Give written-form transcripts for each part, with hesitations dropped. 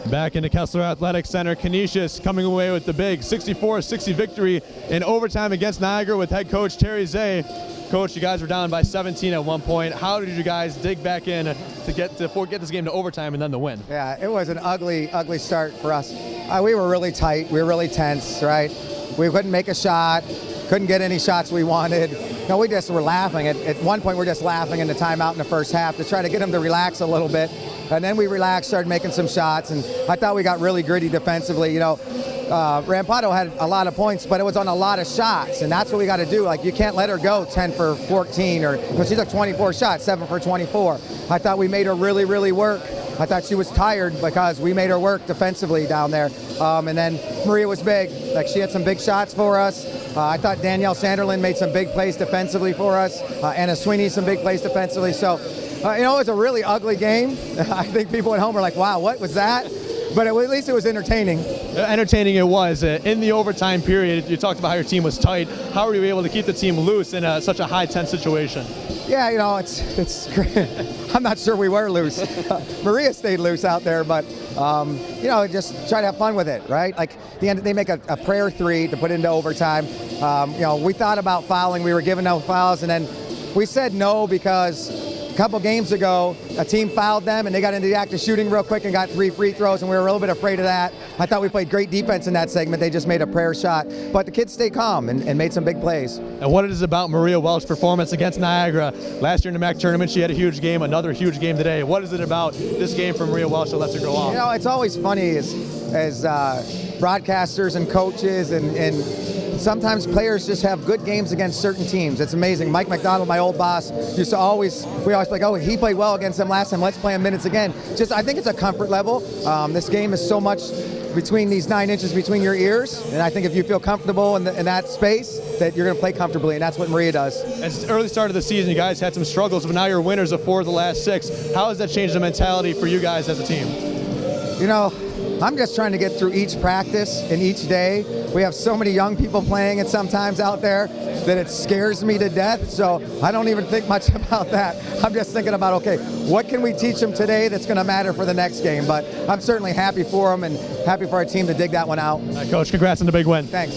Back into Kessler Athletic Center, Canisius coming away with the big 64-60 victory in overtime against Niagara with head coach Terry Zay. Coach, you guys were down by 17 at one point. How did you guys dig back in to get this game to overtime and then the win? Yeah, it was an ugly start for us. We were really tight. We were really tense, right? We couldn't make a shot, couldn't get any shots we wanted. We just were laughing. At one point, we're just laughing in the timeout in the first half to try to get them to relax a little bit. And then we relaxed, started making some shots, and I thought we got really gritty defensively. Rampado had a lot of points, but it was on a lot of shots, and that's what we got to do. Like, you can't let her go 10 for 14, because she took 24 shots, 7 for 24. I thought we made her really, really work. I thought she was tired because we made her work defensively down there. And then Maria was big. Like, she had some big shots for us. I thought Danielle Sanderlin made some big plays defensively for us. Anna Sweeney some big plays defensively. So, it was a really ugly game. I think people at home were like, wow, what was that? But at least it was entertaining. Entertaining it was. In the overtime period, you talked about how your team was tight. How were you able to keep the team loose in such a high tense situation? Yeah, it's great. I'm not sure we were loose. Maria stayed loose out there, but just try to have fun with it, right? Like, the end, they make a prayer three to put into overtime. We thought about fouling. We were giving no fouls, and then we said no because a couple games ago, a team fouled them, and they got into the act of shooting real quick and got 3 free throws, and we were a little bit afraid of that. I thought we played great defense in that segment. They just made a prayer shot. But the kids stayed calm and made some big plays. And what is it about Maria Welch's performance against Niagara? Last year in the MAC tournament, she had a huge game, another huge game today. What is it about this game for Maria Welch that lets her go off? It's always funny as broadcasters and coaches and sometimes players just have good games against certain teams. It's amazing. Mike McDonald, my old boss, we always like, oh, he played well against them last time, let's play him minutes again. I think it's a comfort level. This game is so much between these 9 inches between your ears, and I think if you feel comfortable in that space, that you're going to play comfortably, and that's what Maria does. As the early start of the season, you guys had some struggles, but now you're winners of 4 of the last 6. How has that changed the mentality for you guys as a team? I'm just trying to get through each practice and each day. We have so many young people playing it sometimes out there that it scares me to death, so I don't even think much about that. I'm just thinking about, okay, what can we teach them today that's going to matter for the next game? But I'm certainly happy for them and happy for our team to dig that one out. All right, Coach, congrats on the big win. Thanks.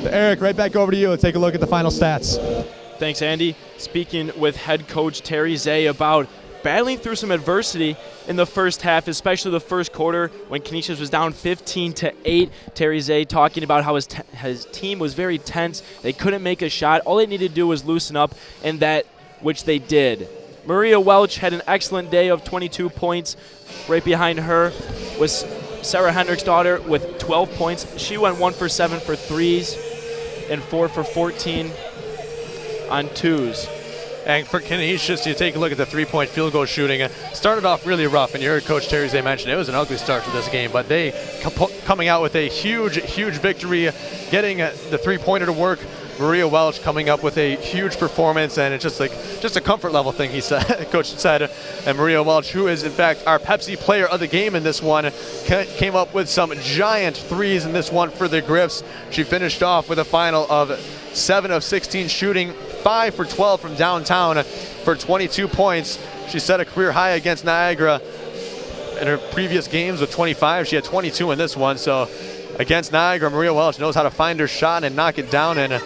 Eric, right back over to you. Let's take a look at the final stats. Thanks, Andy. Speaking with head coach Terry Zay about battling through some adversity in the first half, especially the first quarter when Canisius was down 15-8. Terry Zay talking about how his team was very tense. They couldn't make a shot. All they needed to do was loosen up, and that which they did. Maria Welch had an excellent day of 22 points. Right behind her was Sarah Hendrick's daughter with 12 points. She went 1 for 7 for threes and 4 for 14 on twos. And for Canisius, you take a look at the three-point field goal shooting. Started off really rough, and you heard Coach Terry Zay mention it was an ugly start to this game, but they coming out with a huge victory, getting the three-pointer to work. Maria Welch coming up with a huge performance, and it's just a comfort level thing, he said. Coach said. And Maria Welch, who is in fact our Pepsi player of the game in this one, came up with some giant threes in this one for the Griffs. She finished off with a final of 7 of 16 shooting, 5 for 12 from downtown for 22 points. She set a career high against Niagara in her previous games with 25. She had 22 in this one. So against Niagara, Maria Welch knows how to find her shot and knock it down. And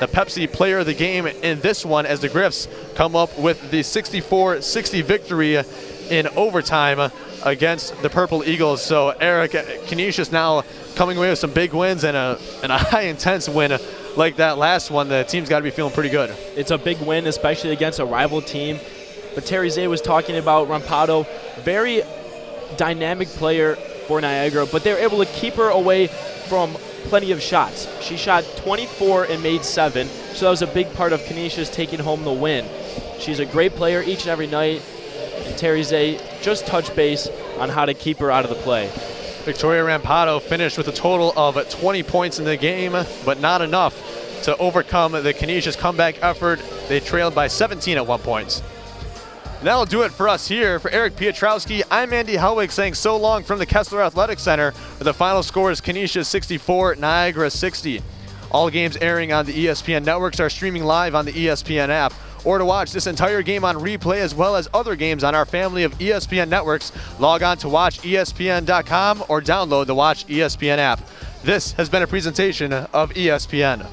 the Pepsi player of the game in this one, as the Griffs come up with the 64-60 victory in overtime against the Purple Eagles. So Eric, Canisius now coming away with some big wins and a high intense win like that last one. The team's got to be feeling pretty good. It's a big win, especially against a rival team. But Terry Zay was talking about Rampado, very dynamic player for Niagara, but they were able to keep her away from plenty of shots. She shot 24 and made 7, so that was a big part of Canisius taking home the win. She's a great player each and every night, and Terry Zay just touched base on how to keep her out of the play. Victoria Rampado finished with a total of 20 points in the game, but not enough to overcome the Canisius comeback effort. They trailed by 17 at one point. That'll do it for us here. For Eric Piotrowski, I'm Andy Helwig saying so long from the Kessler Athletic Center, where the final score is Canisius 64, Niagara 60. All games airing on the ESPN networks are streaming live on the ESPN app or to watch this entire game on replay as well as other games on our family of ESPN networks, log on to watchespn.com or download the Watch ESPN app. This has been a presentation of ESPN.